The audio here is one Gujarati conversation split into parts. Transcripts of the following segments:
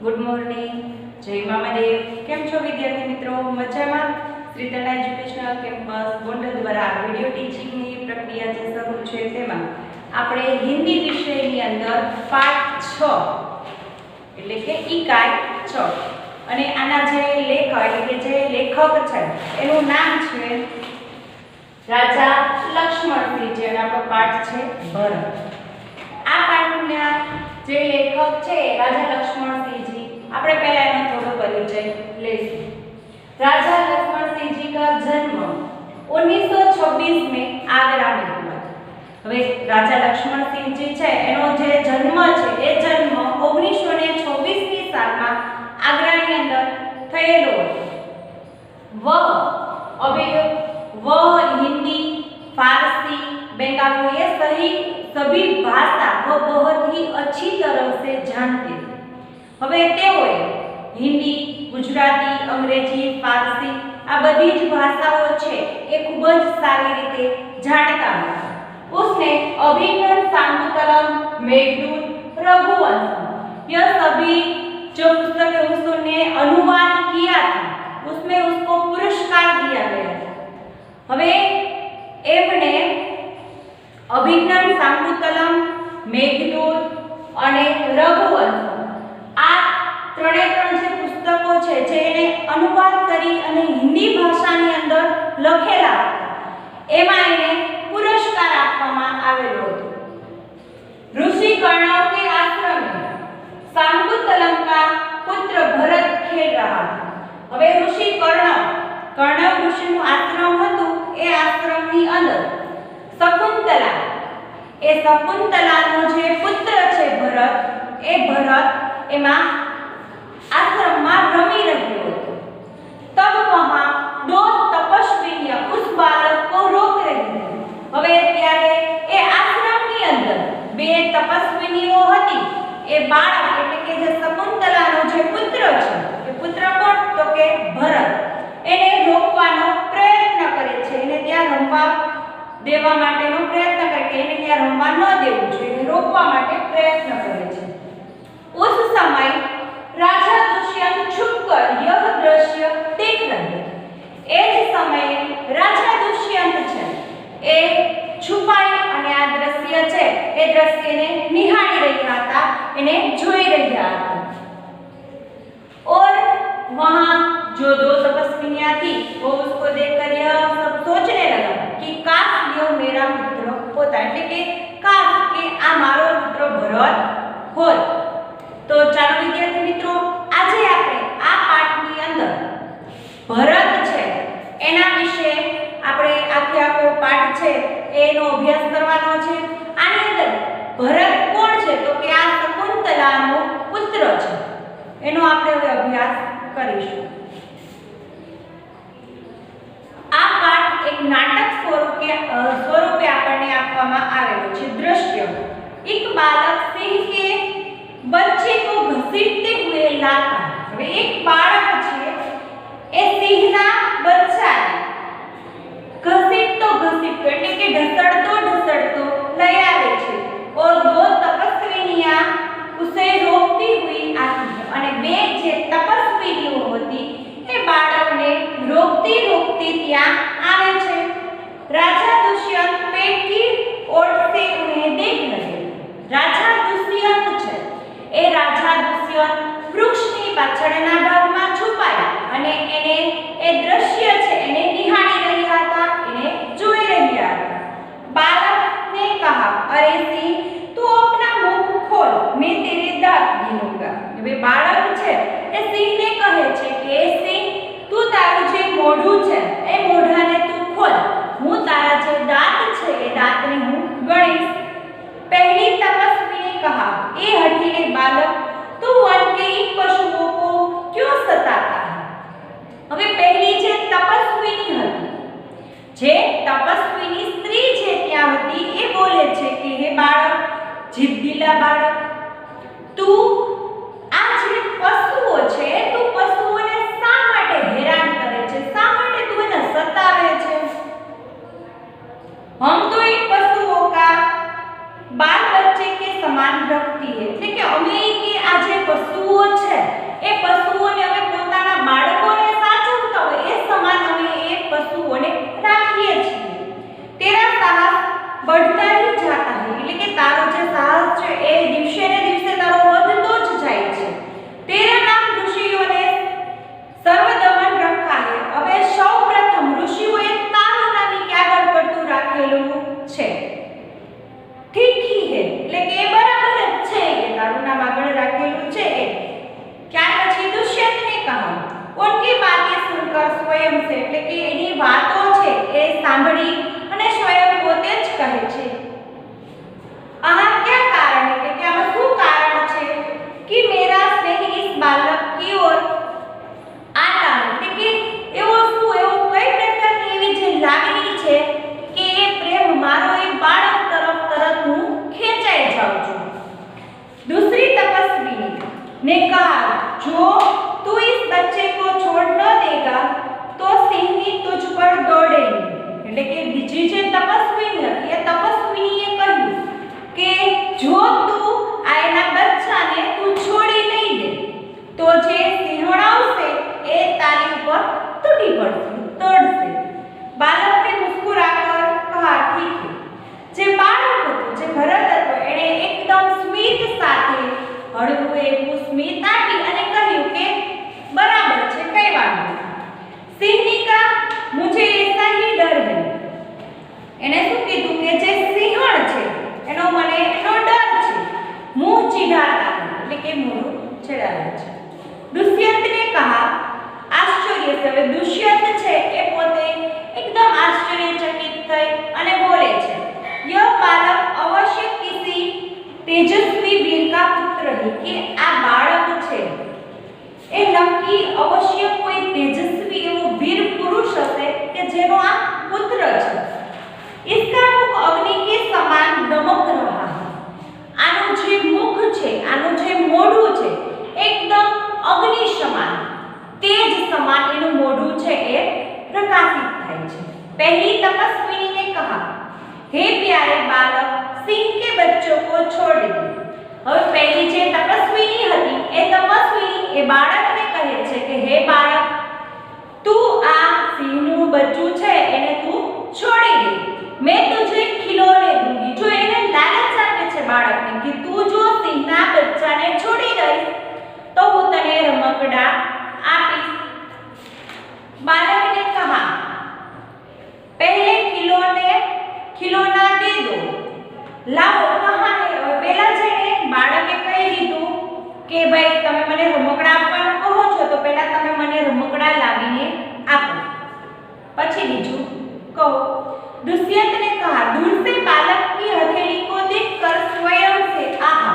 ગુડ મોર્નિંગ, જય મામાદેવ. કેમ છો વિદ્યાર્થી મિત્રો? મજામાં? શ્રીતણા એજ્યુકેશનલ કેમ્પસ ગોંડલ દ્વારા વિડિયો ટીચિંગની પ્રક્રિયા જે શરૂ છે તેમાં આપણે હિન્દી વિષયની અંદર પાઠ 6 એટલે કે ઇકાઈ 6 અને આના જે લેખક એટલે કે જે લેખક છે એનું નામ છે રાજા લક્ષ્મણસિંહ. જે આપણો પાઠ છે ભરત. આ પાઠના જે લેખક છે રાજા લક્ષ્મણસિંહજી, આપણે પહેલા એનો થોડો પરિચય લઈશું. राजा लक्ष्मण सिंह जी का जन्म 1926 में आगरा में हुआ. હવે રાજા લક્ષ્મણ સિંહજી છે એનો જે જન્મ છે એ જન્મ 1926 ની સાલમાં આગ્રાની અંદર થયેલો હતો. वह हिंदी, फारसी, बंगाली ये सभी भाषा वो बहुत ही अच्छी तरह से जानते थे. હવે તેઓએ हिंदी, गुजराती, अंग्रेजी, फारसी आ बधी ज भाषाओं છે એ ખૂબ જ સારી રીતે જાણતા હતા. उसने अभिज्ञान, शाकुंतलम, मेघदूत, रघुवंश यह सभी जो पुस्तक है उसने अनुवाद किया था, उसमें उसको पुरस्कार दिया गया था. હવે એમણે અભિજ્ઞાન, શાકુંતલમ, મેઘદૂત અને રઘુવંશ આ ત્રણે ત્રણ જે પુસ્તકો છે જે એને અનુવાદ કરી અને હિન્દી ભાષાની અંદર લખેલા હતા એમાં એને પુરસ્કાર આપવામાં આવેલો હતો. ऋषि कर्णव के आश्रम में शाकुंतलम का पुत्र भरत खेल रहा था. હવે ઋષિ કર્ણવ ઋષિનું આશ્રમ હતું. એ આશ્રમની અંદર શકુંતલાનો જે પુત્ર છે ભરત, એ ભરત એમાં आश्रम में रमी रहे हो. तब वहां दो तपस्विनियां उस बालक को रोक रही थी. હવે ત્યારે એ આશ્રમની અંદર બે તપસ્વિનીઓ હતી. એ બાળક એટલે કે જે શકુંતલાનો જે પુત્ર છે, એ પુત્ર કોણ? તો કે ભરત. એને રોકવાનો પ્રયત્ન કરે છે. એને ત્યાં રમવા દેવા માટેનો પ્રયત્ન કરે કે એને ત્યાં રમવા ન દેવું જોઈએ, એને રોકવા માટે પ્રયત્ન કરે છે. उस समय राजा दुष्यंत छुपकर यह दृश्य देख रहे. એ જ સમયે રાજા દુષ્યંત છે એ છુપાઈ અને આ દૃશ્ય છે એ દૃશ્યને નિહાળી રહ્યા હતા, એને જોઈ રહ્યા હતા. और वहां जो दो तपस्विनियां थी वो उसको देखकर यह सब सोचने लगा कि काश यो मेरा पुत्र होता, એટલે કે કાશ કે આ મારો પુત્ર ભરત હોત. તો ચાલો વિદ્યાર્થી મિત્રો, આજે આપણે આ પાઠની અંદર ભરત છે એના વિશે આપણે આખો પાઠ છે એનો અભ્યાસ કરવાનો છે. આની અંદર ભરત કોણ છે? તો કે આ શકુંતલાનો પુત્ર છે. એનો આપણે હવે અભ્યાસ કરીશું. આ પાઠ એક નાટક સ્વરૂપે આપણને આપવામાં આવેલો છે. દ્રશ્ય એક બાલક સિંહ કે बच्चे को घसीटते हुए लाता. હવે એક બાળક છે એ સિંહના બચ્ચાને ઘસીટતો એટલે કે ઢસડતો લઈ આવે છે. और दो तपस्विनियां उसे रोकती हुई आती है. અને બે જે તપસ્વિનીઓ હતી એ બાળકને રોકતી ત્યાં આવે છે. राजा दुष्यंत पेड़ की ओर से उन्हें देख रहे. राजा दुष्यंत છે એ રાજા દુષ્યંત વૃક્ષની પાછળના ભાગમાં છુપાયા અને એને એ દ્રશ્ય છે એને નિહાળી રહ્યા હતા, એને જોઈ રહ્યા હતા. बालक ने कहा, अरे सिंह तू अपना मुख खोल, मैं तेरे दांत गिनूंगा. હવે બાળક છે એ સિંહને કહે છે કે એ સિંહ તું તારું જે મોઢું છે એ મોઢાને તું ખોલ, હું તારા જે દાંત છે એ દાંતને હું ગણીશ. पहली तपस्वी ने कहा, ए हठीले बालक, तू वन के इन पशुओं को क्यों सुनकर स्वयं से એટલે કે એની વાતો છે એ સાંભળી અને સ્વયં પોતે જ કહે છે આહ क्या कारण है કે આમાં શું કારણ છે कि मेरा स्नेह इस बालक की ओर आता है એટલે કે એવો શું એવો કઈ પ્રકારની એવી જે લાગણી છે કે એ પ્રેમ મારો એ બાળક તરફ તરત હું ખેંચાઈ જાઉં છું दूसरी तपस्वी ने कहा जो तू इस बच्चे को छोड़ न देगा तो सिंह तुझ पर दौड़ेगी એટલે કે બીજી જે તપસ્વી હતી એ તપસ્વીએ કહ્યું કે જો તું આ એના બચ્ચાને તું છોડી નહીં દે તો જે સિંહણાવશે એ તારી ઉપર તૂટી પડશે દોડશે બાળકને મુસ્કુરાकर कहा ठीक है જે બાળક હતું જે ભરત હતો એણે એકદમ સ્મિત સાથે હળવું એવું સ્મિત આપી અને કહ્યું કે બરાબર છે કઈ વાંધો નહીં સિંહની का मुझे ऐसा ही डर है એને શું કીધું કે જે સિંહણ છે એનો મને એટલો ડર છે मुंह चिढ़ाता है એટલે કે મોઢું ચડાવે છે દુષ્યંતને कहा આશ્ચર્ય से હવે દુષ્યંત છે એ પોતે એકદમ આશ્ચર્યચકિત થઈ અને બોલે છે यह बालक अवश्य किसी तेजस्वी वीर का पुत्र है कि आ बालक छे ए नक्की अवश्य कोई तेजस्वी एवो वीर पुरुष हशे के जेनो आ पुत्र छे इसका मुख अग्नि के समान दमक रहा है आनो जे मुख छे आनो जे मोढू छे एकदम अग्नि समान तेज समान एनु मोढू छे ए प्रकाशित थाय छे पहली तपस्विनी ने कहा हे प्यारे बालक सिंह के बच्चों को छोड़ दे હવે પહેલી જે તપસ્વીની હતી એ તપસ્વીની એ બાળકને કહે છે કે હે બાળક તું આ સિંહનું બચ્ચું છે એને તું છોડી દે मैं तुझे खिलौने दूंगी जो એને લાલચ આપે છે બાળકને કે તું જો સિંહના બચ્ચાને છોડી દઈશ તો હું તને રમકડા આપીશ બાળકને કહા पहले खिलौना दे दो लाओ कहां है और पहला जेने बाळके કહી દીધું કે ભાઈ તમે મને રમકડા આપવાનું કહો છો તો પહેલા તમે મને રમકડા લાવીને આપો પછી બીજું કહો दुष्यंत ने कहा दूर से बालक की हथेली को देखकर स्वयं से आहा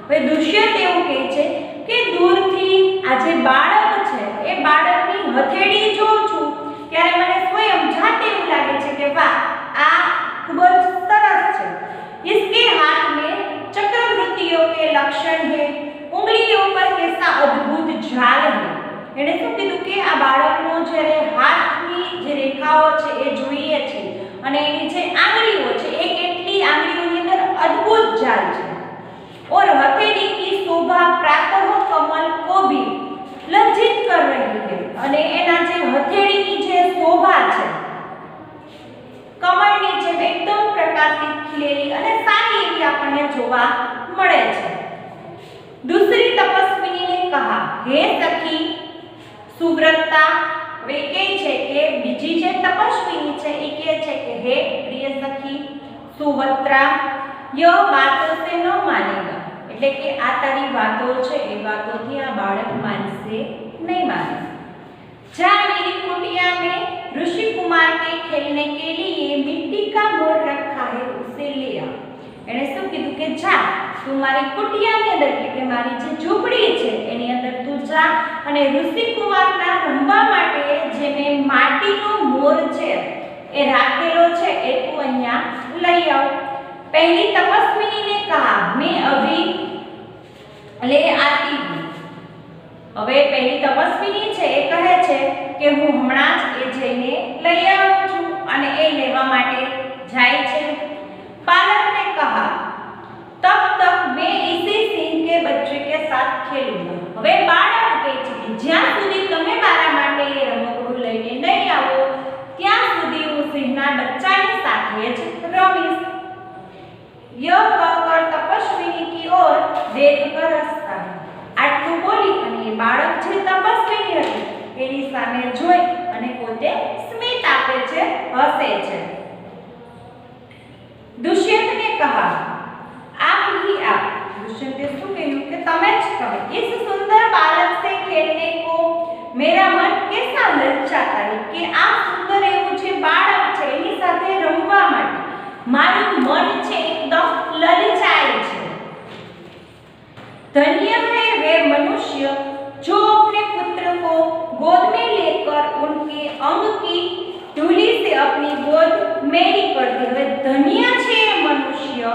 वे दुष्यंत એવું કહે છે કે દૂરથી આ જે બાળક છે એ બાળકની હથેળી જોઉં છું ત્યારે મને સ્વયં જાતે એવું લાગે છે કે વાહ આ ખૂબ જ સરસ છે इसके हाथ में चक्रवृत्तियों के लक्षण है उंगलियों पर कैसा अद्भुत जाल है એને શું કીધું કે આ બાળકનો જ્યારે હાથની જે રેખાઓ છે એ જોઈએ છે અને એની જે આંગળીઓ છે એ કેટલી આંગળીઓની અંદર અદ્ભુત જાલ છે और हथेली की शोभा प्रातः कमल को भी लज्जित कर रही है અને એના જે હથેળીની જે શોભા છે કમળની જેમ એકદમ પ્રકાશિત ખીલેલી અને સારી એવી આપણને જોવા મળે છે दूसरी तपस्विनी ने कहा हे सखी सुव्रता वे કહે છે કે બીજી જે તપસ્વિની છે એ કહે છે કે હે પ્રિય સખી સુવત્રા यह बातों से न मानेगा એટલે કે આ તારી વાતો છે એ વાતોથી આ બાળક માનશે નહીં માને जा मेरी कुटिया में ऋषि कुमार के खेलने के लिए मिट्टी का मोर रखा है उसे ले आ એને શું કીધું કે જા તું મારી કુટિયાની અંદર એટલે કે મારી જે ઝૂંપડી છે એની અંદર તું જા અને ઋષિ કુમારના રમવા માટે જે મેં માટીનો મોર છે એ રાખેલો છે એ તું અહીંયા લઈ આવ पहली तपस्विनी ने कहा मैं अभी ले आती हूँ હવે પહેલી તપસ્વીની છે એ કહે છે કે હું હમણાં જ એ જઈને લઈ આવું છું અને એ લેવા માટે જાય છે बालक ने कहा तब तक मैं इसी सिंह के बच्चे के साथ खेलूंगा હવે બાળક કહે છે કે જ્યાં સુધી તમે મારા માટે એ રમકડું લઈને નહીં આવો ત્યાં સુધી હું સિંહના બચ્ચાની સાથે જ રમીશ यह कहकर तपस्विनी की ओर देखकर हंसता है આટલું બોલી અને એ બાળક જે તપસ્વીની હતી એની સામે જોઈ અને પોતે સ્મિત આપે છે હસે છે दुष्यंत ने कहा आप ही आप दुष्यंते શું કહ્યું કે તમે જ કહો इस सुंदर बालक से खेलने को मेरा मन कैसा ललचाता है कि આ સુંદર એવું જે બાળક છે એની સાથે રમવા માટે મારું મન છે એકદમ લલચાય છે। धन्य है वे मनुष्य जो अपने पुत्र को गोद में लेकर उनके अंग की धूली से अपनी गोद मेरी करते। હવે ધન્ય છે મનુષ્ય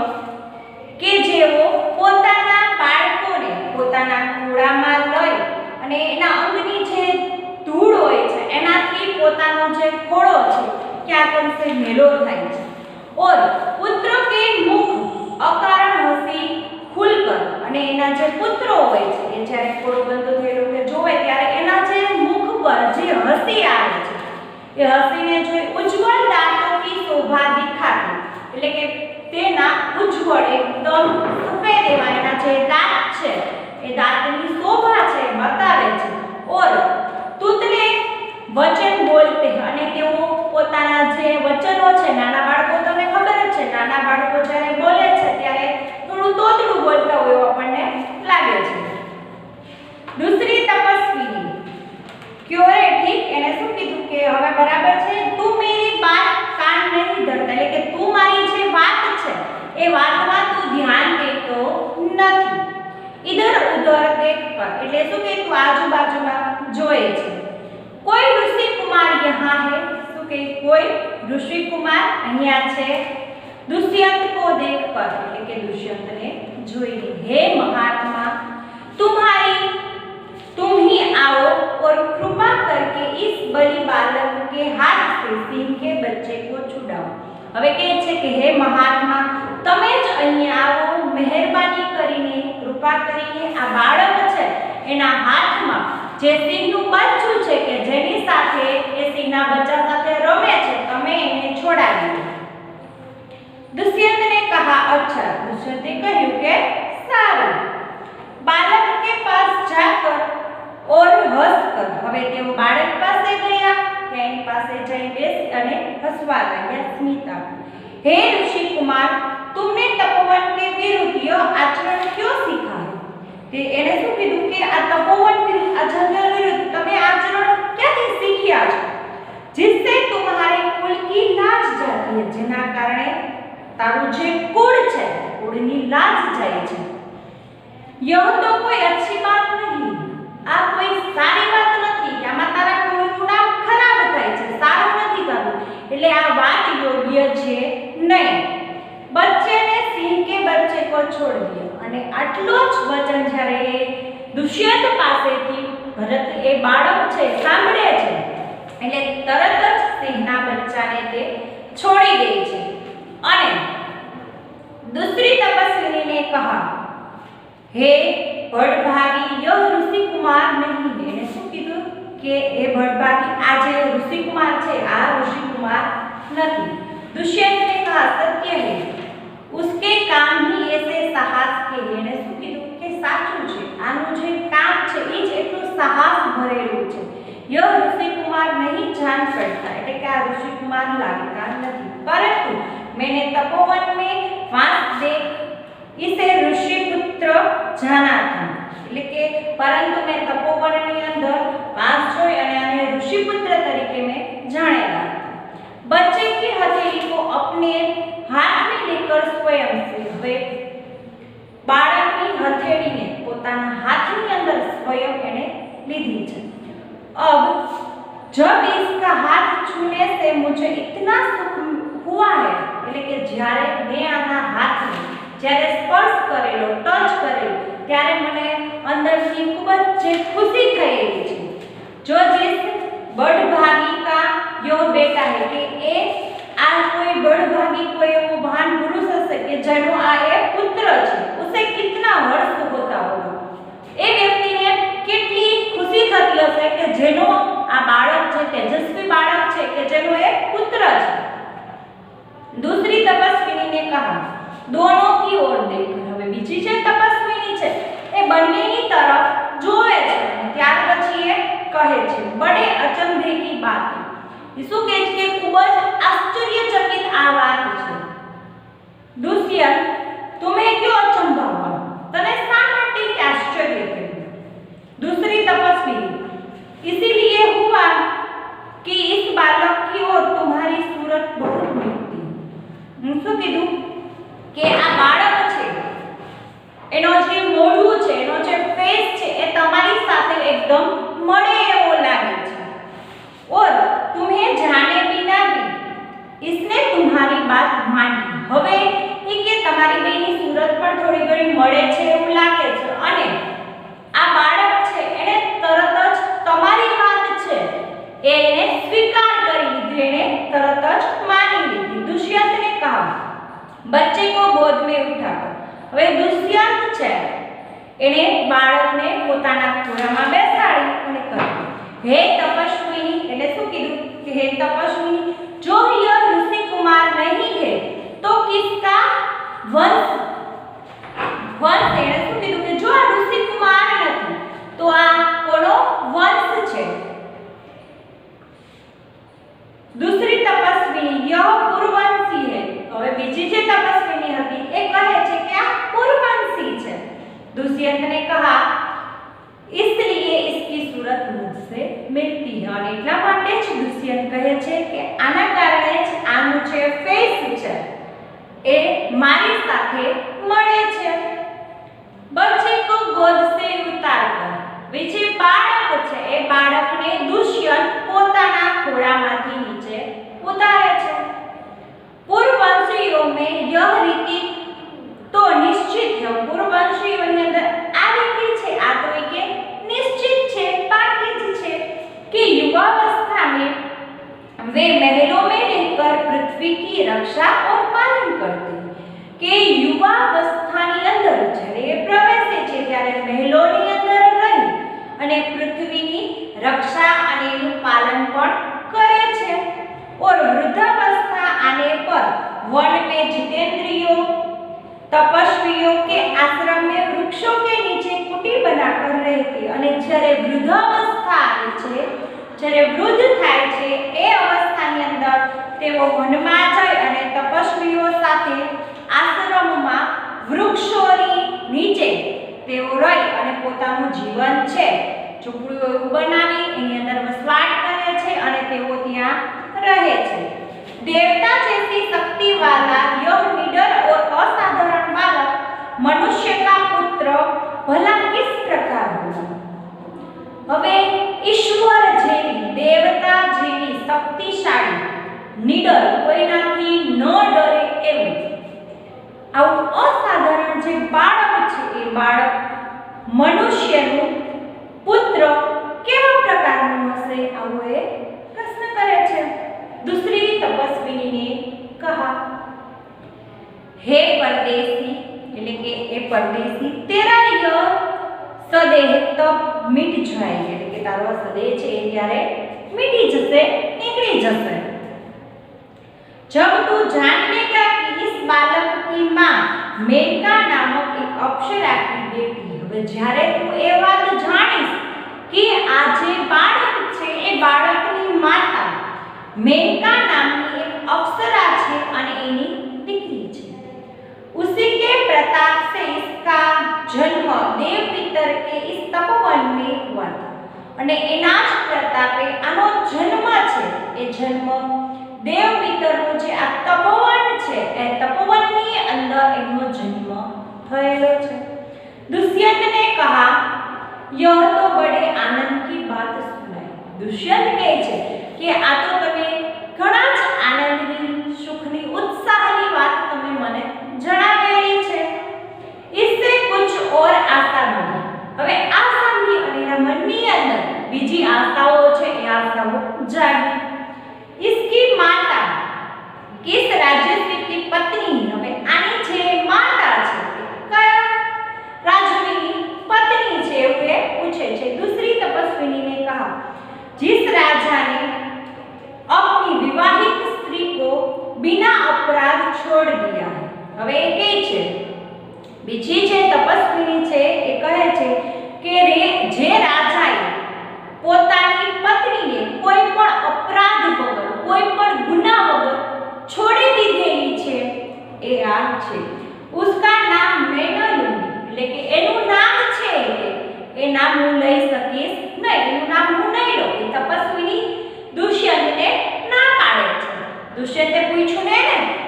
કે જેઓ પોતાના બાળકોને પોતાના ખોળામાં લઈ અને એના અંગની જે ધૂળ હોય છે એનાથી પોતાનો જે ખોળો છે ક્યાંક અંશે મેલો થાય છે। और पुत्र के मुख अकारण हसी खुलकर અને એના જે પુત્રો હોય છે એ જ્યારે ખોળો બંધ થયેલો કે જોવે ત્યારે એના જે મુખ પર જે હસી આવે છે એ હસીને જોઈ ઉજ્જવળ દાંતોની શોભા દિખાતી, એટલે કે તેના ઉજ્જવળ એકદમ સફેદ એવા એના જે દાંત છે એ દાંતની શોભા છે બતાવે છે। और तुतले वचन बोलते અને તેઓ પોતાના જે વચનો છે નાના બાળકો તમને ખબર જ છે નાના બાળકો જ્યારે બોલે છે ત્યારે થોડું તોતડું બોલતા હોય એવું આપણને લાગે છે। दूसरी तपस्वी क्यों रे ठीक એને શું કીધું કે હવે બરાબર છે તું मेरी बात कान नहीं धरता, એટલે કે તું મારી જે વાત છે એ વાતમાં તું ધ્યાન દેતો નથી। इधर उधर देख कर એટલે શું કે તું આજુબાજુમાં જોએ છે। कोई ऋषि कुमार यहाँ है, શું કે કોઈ ऋषि कुमार અહીંયા છે। दुष्यंत को देखकर એટલે કે दुष्यंतને જોઈને हे महात्मा तुम ही आओ और कृपा करके इस बलि बालक के हाथ से सिंह के बच्चे को छुड़ाओ। હવે કહે છે કે હે મહાત્મા તમે જ અહીં આવો, મહેરબાની કરીને કૃપા કરીને આ બાળક છે એના હાથમાં જે સિંહનું બચ્ચું છે કે જેની સાથે એ સિંહના બચ્ચા સાથે રમે છે તમે એને છોડાવી દો। दुष्यंत ने कहा अच्छा, दुष्यंत ने કહ્યું કે સારું। बालक के पास जाकर और हंसकर હવે તેઓ બાળક પાસે ગયા કે એની પાસે જઈ બેસી અને હસવા લાગ્યા સ્મિત આપી। हे ऋषि कुमार तुमने तपोवन के विरुद्ध यह आचरण क्यों सीखा है? તે એને શું કીધું કે આ તપોવન વિરુદ્ધ આ જંગલ વિરુદ્ધ તમે આચરણ ક્યાંથી શીખ્યા છો? जिससे तुम्हारे कुल की लाज जाती है, જેના કારણે તારું જે કુળ છે કુળની લાજ જાય છે। यह तो कोई अच्छी बात नहीं, આ કોઈ સારી વાત નથી કે આમાં તારા કુળનું નામ ખરાબ થાય છે, સારું નથી થતું, એટલે આ વાત યોગ્ય છે નહીં। बच्चे ने सिंह के बच्चे को छोड़ दिया અને આટલો જ વચન જ્યારે દુષ્યંત પાસેથી ભરત એ બાળક છે સાંભળે છે એટલે તરત જ સિંહના બચ્ચાને તે છોડી દે છે। અને दूसरी तपस्विनी ने कहा हे भड़भागी यह ऋषि कुमार नहीं है। એને શું કીધું કે એ ભડભાગી આ જે ઋષિ કુમાર છે આ ઋષિ કુમાર નથી। दुष्यंत ने कहा सत्य है, उसके काम ही ऐसे साहस के है। એને શું કીધું કે સાચું છે આનું જે કામ છે એ જ એટલું સાહસ ભરેલું છે। यह ऋषि कुमार नहीं जान पड़ता, એટલે કે આ ઋષિ કુમાર લાગતા નથી, परंतु मैंने तपोवन में वास देख इसे ऋषि पुत्र जाना था, એટલે કે પરંતુ મેં તપોવનની અંદર વાસ જોઈ અને આને ઋષિ પુત્ર તરીકે મેં જાણેલા હતા। बच्चे की हथेली को अपने हाथ में लेकर स्वयं से હવે બાળકની હથેળીને પોતાના હાથની અંદર સ્વયં એને લીધી છે। अब जब इसका हाथ छूने से मुझे इतना सुख हुआ है, એટલે કે જ્યારે મેં આના હાથને જ્યારે સ્પર્શ કરેલો ટચ કરેલો ત્યારે મને અંદરથી ખૂબ જ ખુશી થયેલી છે। જો जिस बड़भागी का यो बेटा है કે એ આ કોઈ बड़भागी કોઈ એવો મહાન પુરુષ હશે કે જેનો આ એ પુત્ર છે, ઉસે કિતના હર્ષ હોતા હોગા, એ વ્યક્તિને કેટલી ખુશી થતી હશે કે જેનો આ બાળક છે તેજસ્વી બાળક છે કે જેનો એ પુત્ર છે। दूसरी तपस्विनी ने कहा दोनों की ओर देखकर હવે બીજી જે તપસ્વિની છે એ બંનેની તરફ જોવે છે અને ત્યાર પછી એ કહે છે બડે અચંભે की बात है। એ શું કહે છે કે ખૂબ જ આશ્ચર્યચકિત આ વાત છે। दुष्यंत तुम्हें क्यों अचंभा हुआ, तने શા માટે કે આશ્ચર્ય થયું? दूसरी तपस्विनी इसीलिए हुआ એને स्वीकार કરી લીધું, એને તરત જ માની લીધી। दुष्यंत ने कहा बच्चे को गोद में उठाकर। હવે દુષ્યંત છે એને બાળકને પોતાના ખોળામાં બેસાડી અને કહ્યું હે તપસ્વીની, એટલે શું કીધું કે હે તપસ્વીની, જો યહ ऋषि कुमार नहीं है तो किसका वंश એને શું કીધું કે જો આ ઋષિ કુમાર નથી તો આ કોનો વંશ છે। दूसरी तपस्विनी यह पूर्ववंशी है। હવે બીજી જે તપસ્વિની હતી એ કહે છે કે આ પૂર્વવંશી છે। दुष्यंत ने कहा इसलिए इसकी सूरत मुझसे मिलती है। અને એટલા માટે જ દુષ્યંત કહે છે કે આના કારણે જ આનું જે ફેસ છે એ મારી સાથે મળે છે। बच्चे को गोद से उतारकर, બીજે બાળક છે એ બાળકને દુષ્યંત પોતાના ખોળામાંથી નીચે ઉતારે છે। પૂર્વવંશીઓ में यह रीति तो निश्चित है। પૂર્વવંશીઓની અંદર આ રીતિ છે, આ તો કે નિશ્ચિત છે, પાકી જ છે कि युवावस्था में वे महलों में रहकर पृथ्वी की रक्षा और पालन करते हैं। કે યુવાવસ્થાની અંદર જ્યારે પ્રવેશે છે ત્યારે મહેલોની અંદર રહી અને પૃથ્વીની રક્ષા અને એનું પાલન પણ કરે છે। और वृद्धावस्था आने पर वन में जितेंद्रियों तपस्वियों के आश्रम में वृक्षों के नीचे कुटी बनाकर रहती। અને જ્યારે વૃદ્ધાવસ્થા આવે છે, જ્યારે વૃદ્ધ થાય છે એ અવસ્થાની અંદર તેઓ વનમાં જઈ અને તપસ્વીઓ સાથે આશ્રમમાં વૃક્ષોની નીચે તેઓ રહી અને પોતાનું જીવન છે ઝૂંપડીઓ બનાવી એની અંદર વસવાટ કરે છે અને તેઓ ત્યાં રહે છે। देवता जैसी शक्ति वाला यह निडर और असाधारण बालक मनुष्य का पुत्र भला किस प्रकार होगा। હવે ઈશ્વર જેવી, દેવતા જેવી શક્તિશાળી, નિડર, કોઈનાથી ન ડરે એવું આવું અસાધારણ જે બાળક છે એ બાળક મનુષ્યનું પુત્ર કેવા પ્રકારનું હશે, આવો એ પ્રશ્ન કરે છે। दूसरी तपस्विनी ने कहा हे परदेसी, એટલે કે એ પરદેસી, तेरा यह सदेह तब मिट जाएगा, એટલે કે તારો સદેહ છે એ ત્યારે मिटी जसे, निकली जसे। जब तू जान लेगा कि इस बालक की मां मेनका नामक एक अप्सरा की बेटी, હવે જ્યારે તું એ વાત જાણીશ કે આ જે બાળક છે એ બાળકની માતા मेनका नामनी एक अप्सरा છે અને એની દીકરી છે। उसी के प्रताप से इसका जन्म देव पितर के इस तपोवन में हुआ था। અને એના જ પ્રતાપે આનો જન્મ છે એ જન્મ દેવ પિતરનો જે આ તપોવન છે એ તપોવનની અંદર એનો જન્મ થયેલો છે। दुष्यंत ने कहा यह तो बड़े आनंद की बात सुनाई। दुष्यंत કહે છે કે આ તો તમે ઘણા જ આનંદની, સુખની, ઉત્સાહની વાત તમે મને જણાવેલી છે। इससे कुछ और आशा बनी। હવે આ સાંભળી અને એના મનની અંદર બીજી આશાઓ છે એ આશાઓ જાગી। इसकी माता किस राजस्वी की पत्नी, હવે આની જે માતા છે કયા રાજવીની પત્ની છે એવું એ પૂછે છે। दूसरी तपस्विनी ने कहा जिस राजा ने अपनी विवाहित स्त्री को बिना अपराध छोड़ दिया है। હવે એ કહે છે, બીજી જે તપસ્વીની છે એ કહે છે કે જે રાજાએ પોતાની પત્નીને કોઈ પણ અપરાધ વગર, કોઈ પણ ગુના વગર છોડી દીધેલી છે એ આ છે। उसका नाम मैं न लूंगी, એટલે કે એનું નામ છે એ નામ હું લઈ શકીશ નહીં, એનું નામ હું નહીં લઉં। એ તપસ્વીની દુષ્યંતને ના પાડે છે। દુષ્યંતે પૂછ્યું ને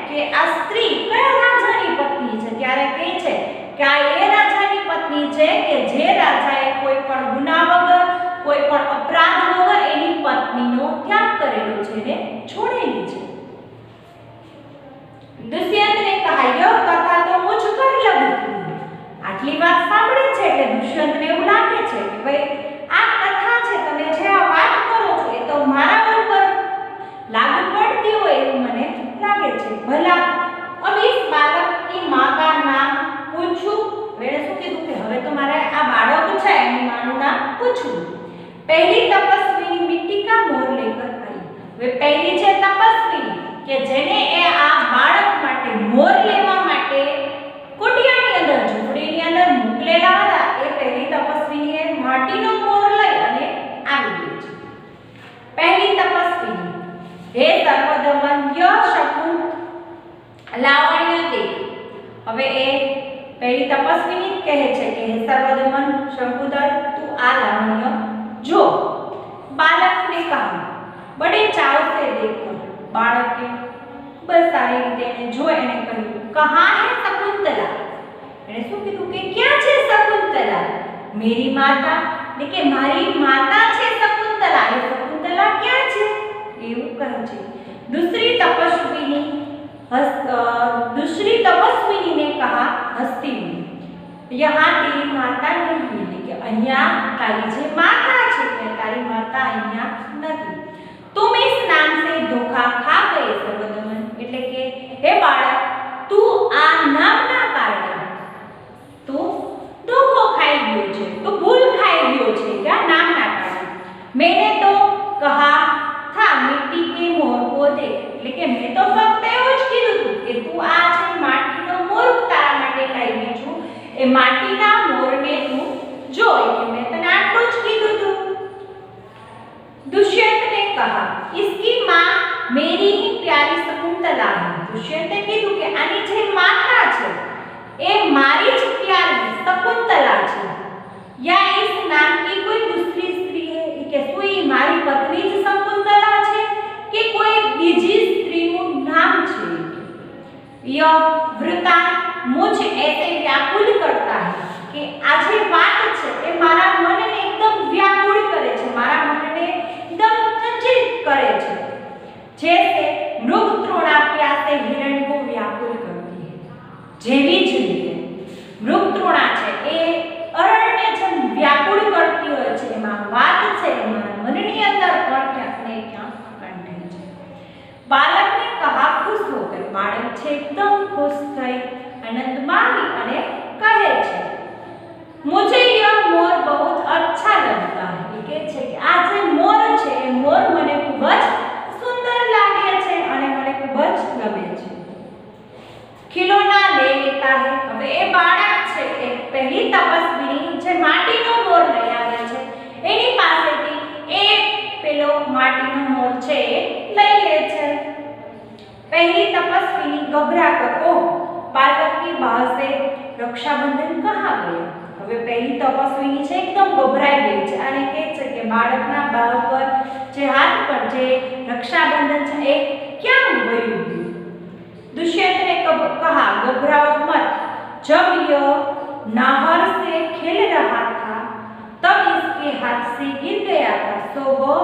કે આ સ્ત્રી કયા રાજાની પત્ની છે, ત્યારે કહે છે કે આ એ રાજાની પત્ની છે કે જે રાજાએ કોઈ પણ ગુના વગર, કોઈ પણ અપરાધ વગર એની પત્નીનો ત્યાગ કરેલો છે ને છોડેલી છે। दुष्यंत ने कहा यह कथा तो मुझ पर लगी। આટલી વાત સાંભળે છે એટલે દુષ્યંતને એવું લાગે છે કે ભાઈ આ કથા છે, તમે જે આ વાત કરો છો એ તો મારા હવે પહેલી છે તપસ્વી કે જેને એ આ બાળક માટે મોર લેવા માટે કુટિયાની અંદર ઝૂંપડીની અંદર મોકલેલા હતા. એ પહેલી તપસ્વીએ માટીનો મોર લઈ અને આવી ગઈ છે. પહેલી તપસ્વી હે સર્વદમન્ય શકુંત લાવણ્ય દેવ. હવે એ પહેલી તપસ્વીની કહે છે કે હે સર્વદમન શંકુધર તું આ લાવણ્ય જો. बालक ने कहा बड़े चाव से देखकर. बालके बस सारी रीते ने जो એને કહ્યું कहाँ है शकुंतला. એને શું કીધું કે ક્યાં છે શકુંતલા. मेरी माता એટલે કે મારી માતા છે શકુંતલા. એ શકુંતલા ક્યાં છે એવું કહે છે. दूसरी तपस्विनी ने कहा हस्ती में यहाँ तेरी माता नहीं है कि અહીંયા તારી જે માતા છે તે તારી માતા અહીંયા નથી. तुम इस नाम से धोखा खा गए सर्वदमन. એટલે કે હે બાળક તું આ નામના કારણે તું ધોખો ખાઈ ગયો છે, તું ભૂલ ખાઈ ગયો છે કે આ નામના કારણે. मैंने तो कहा था मिट्टी के मोर को देख. એટલે કે મેં તો ફક્ત એવું જ કીધું હતું કે તું આ જે માટીનો મોર તારા માટે લાવી છું એ માટીના મોરને તું જોઈ કે મેં તને આટલું જ કીધું હતું. दुष्यंत ने कहा इसकी मां मेरी ही प्यारी शकुंतला है. दुष्यंते कीधुं के आनी जे माता छे ए मारी ज प्यारी शकुंतला छे या इस नाम की कोई दूसरी स्त्री है के कोई मारी पत्नी ज शकुंतला छे के कोई बीजी स्त्रीનું नाम छे. यह वृत्तांत मुझ ऐसे व्याकुल करता है कि આજે વાત છે એ મારા મનને એકદમ વ્યાકુળ કરે છે, મારા મનને एकदम चंचलित करे छे. जैसे मृग तृणा प्यासे हिरण को व्याकुल करती है. जेवी ज रीते मृग तृणा छे ए अरण्य जन व्याकुल करती होय छे एमां वात छे एमां मननी अंदर पण क्यांक ने क्यांक कंठे छे. बालक ने कहा खुश हो गई. बालक छे एकदम खुश थई आनंद मानी अने कहे छे मुझे यह मोर बहुत अच्छा लगता है. કે છે કે આ જે મોર છે એ મોર મને ખૂબ જ સુંદર લાગે છે અને મને ખૂબ જ ગમે છે. ખિલોના લે લેતા હે. હવે એ બાળક છે એ પહેલી તપસ્વીની જે માટીનો મોર લઈ આવે છે એની પાસેથી એ પેલો માટીનો મોર છે એ લઈ લે છે. પહેલી તપસ્વીની ગભરા કર ઓહ बालक की बाह से रक्षाबंधन कहाँ गया. હવે પહેલી તપસ્વીની છે એકદમ ગભરાઈ ગઈ છે અને કહે છે કે બાળકના બાહ પર જે હાથ પર જે રક્ષાબંધન છે એ ક્યાં ગયું. दुष्यंत ने कहा घबराओ मत. जब यह नाहर से खेल रहा था तब इसके हाथ से गिर गया था तो वो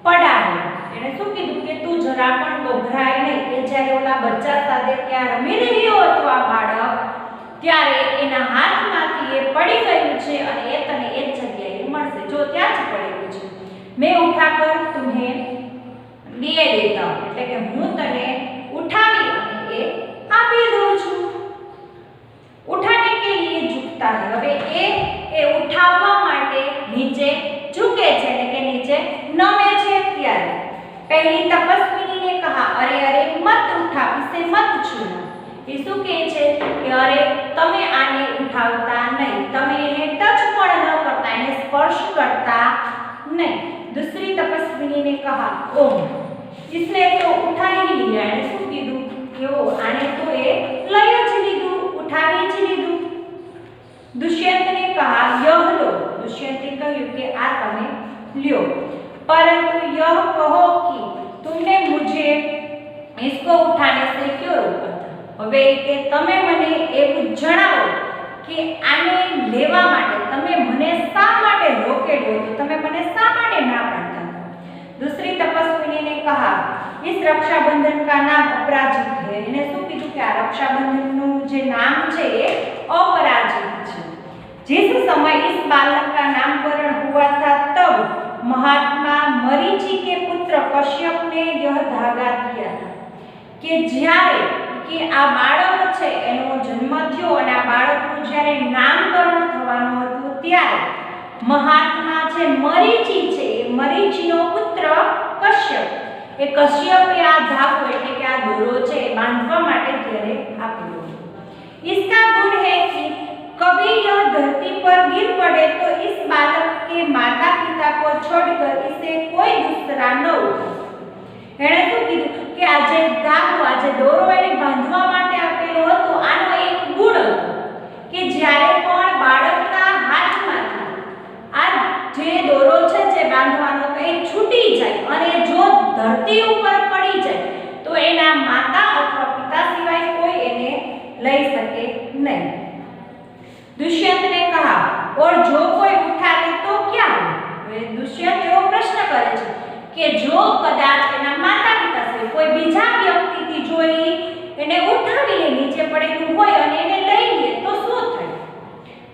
पड़ा है. એને શું કીધું કે તું જરા પણ ગભરાય નહીં. કે જ્યારે ઓલા બચ્ચા સાથે ત્યાં રમી રહ્યો હતો આ બાળક ત્યારે એના હાથમાંથી એ પડી ગયું છે અને એ તને એ જ જગ્યાએ મળશે. જો ત્યાં જ પડેલું છે. मैं उठाकर तुम्हें दिए देता हूं. એટલે કે હું તને ઉઠાવી અને એ આપી દઉં છું. उठाने के लिए झुकता है. હવે એ ઉઠાવવા માટે નીચે ઝૂકે છે એટલે કે નીચે નમે છે ત્યારે पहली तपस्विनी ने कहा अरे अरे मत उठा इसे मत छूना. એ શું કહે છે કે અરે તમે આને ઉઠાવતા નહીં, તમે એને ટચ પણ ન કરતા, એને સ્પર્શ કરતા नहीं. दूसरी तपस्विनी ने कहा ओह इसने तो उठा ही लिया. એને શું કીધું કે ઓ આને તો એ લઈ જ લીધું, ઉઠાવી જ લીધું. दुष्यंत ने कहा यह लो. दुष्यंते કહ્યું કે આ તમે લ્યો. परंतु यह कहो कि तुमने मुझे इसको उठाने से क्यों रोका था. હવે કે તમે મને એવું જણાવો કે આને લેવા માટે તમે મને શા માટે રોકેલો હતો, તમે મને શા માટે ના પાડતા. दूसरी तपस्विनी ने कहा इस रक्षाबंधन का नाम अपराजित है. એને શું કીધું કે આ રક્ષાબંધનનું જે નામ છે એ अपराजित છે. जिस समय इस बालक का नामकरण हुआ था तब महात्मा मरीचि के पुत्र कश्यप ने यह धागा दिया था કે જ્યારે કે આ બાળક છે એનો જન્મ થયો અને આ બાળકનું જ્યારે નામકરણ થવાનું હતું ત્યારે મહાત્મા જે મરીચી છે એ મરીચીનો પુત્ર કશ્યપ. એ કશ્યપે આ ધાગો એટલે કે આ દોરો છે એ બાંધવા માટે ત્યારે આપ્યો. इसका गुण है कि कभी यह धरती पर गिर पड़े तो इस बालक के माता पिता को छोड़कर इसे कोई दूसरा न उठा. એણે શું કીધું કે આ જે ધાગો આ જે દોરો એને બાંધવા માટે આપેલો હતો આનો એક ગુણ હતો કે જ્યારે પણ બાળકના હાથમાંથી આ જે દોરો છે જે બાંધવાનો તો એ છૂટી જાય અને જો ધરતી ઉપર પડી જાય તો એના માતા અથવા પિતા સિવાય કોઈ એને લઈ શકે નહીં. दुष्यंत ने कहा और जो कोई उठा ले तो क्या हो. दुष्यंत एवो प्रश्न करे છે કે જો કદાચ એના માતા પિતા છે કોઈ બીજા વ્યક્તિથી જોઈ એને ઉઠાવી લે નીચે પડેલું હોય અને એને લઈ લે તો શું થાય.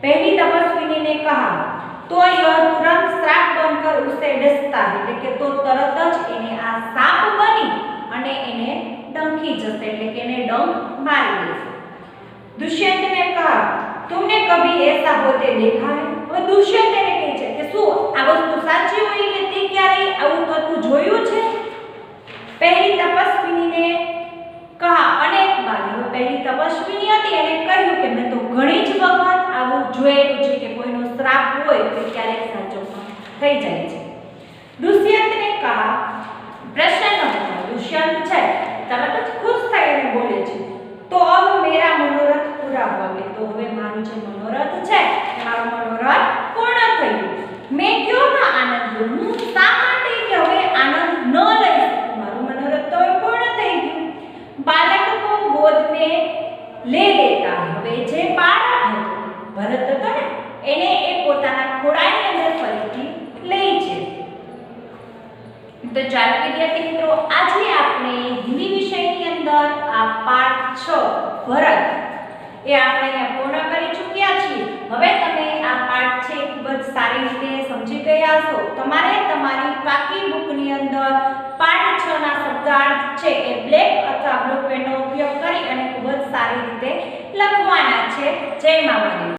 पहली तपस्विनी ने कहा तो यह तुरंत श्राप बनकर उसे डसता है એટલે કે તો તરત જ એને આ સાપ બની અને એને ડંખી જશે એટલે કે એને ડંખ મારી દેશે. दुष्यंत ने कहा तुमने कभी ऐसा होते देखा है. હવે દુષ્યંત એને કહે છે કે શું આ વસ્તુ સાચી હોય કે તે ક્યારેય આવું થતું જોયું છે. પહેલી તપસ્વીનીને કહા અનેક બાર. હવે પહેલી તપસ્વીની હતી એને કહ્યું કે મેં તો ઘણી જ વખત આવું જોયેલું છે કે કોઈનો શ્રાપ હોય તો ક્યારેક સાચો થઈ જાય છે. દુષ્યંતને કહા પ્રસન્ન हो. દુષ્યંત છે તરત જ ખુશ થઈ અને બોલે છે તો अब मेरा मनोरथ पूरा हुआ કે તો હવે મારું જે મનોરથ છે એ મારું મનોરથ પૂર્ણ થયું. મેં ક્યો ના આનંદ લઉં. હું શા માટે કે હવે આનંદ ન લઈ શકું. મારું મનોરથ તો હવે પૂર્ણ થઈ ગયું. બાલક કો ગોદ में ले लेता है. હવે જે બાળક હતો ભરત હતો ને એને એ પોતાના ખોળાની અંદર ફરીથી લઈ છે. તો ચાલો વિદ્યાર્થી મિત્રો આજે આપણે હિન્દી વિષયની અંદર આ પાઠ 6 ભરત એ આપણે અહીંયા પૂર્ણ કરી ચૂક્યા છીએ. હવે તમે આ પાઠ છે ખૂબ જ સારી રીતે સમજી ગયા છો. તમારે તમારી પાકી બુકની અંદર પાઠ 6 ના શબ્દાર્થ છે એ બ્લેક અથવા બ્લુ પેનનો ઉપયોગ કરી અને ખૂબ જ સારી રીતે લખવાના છે. જય માતાજી.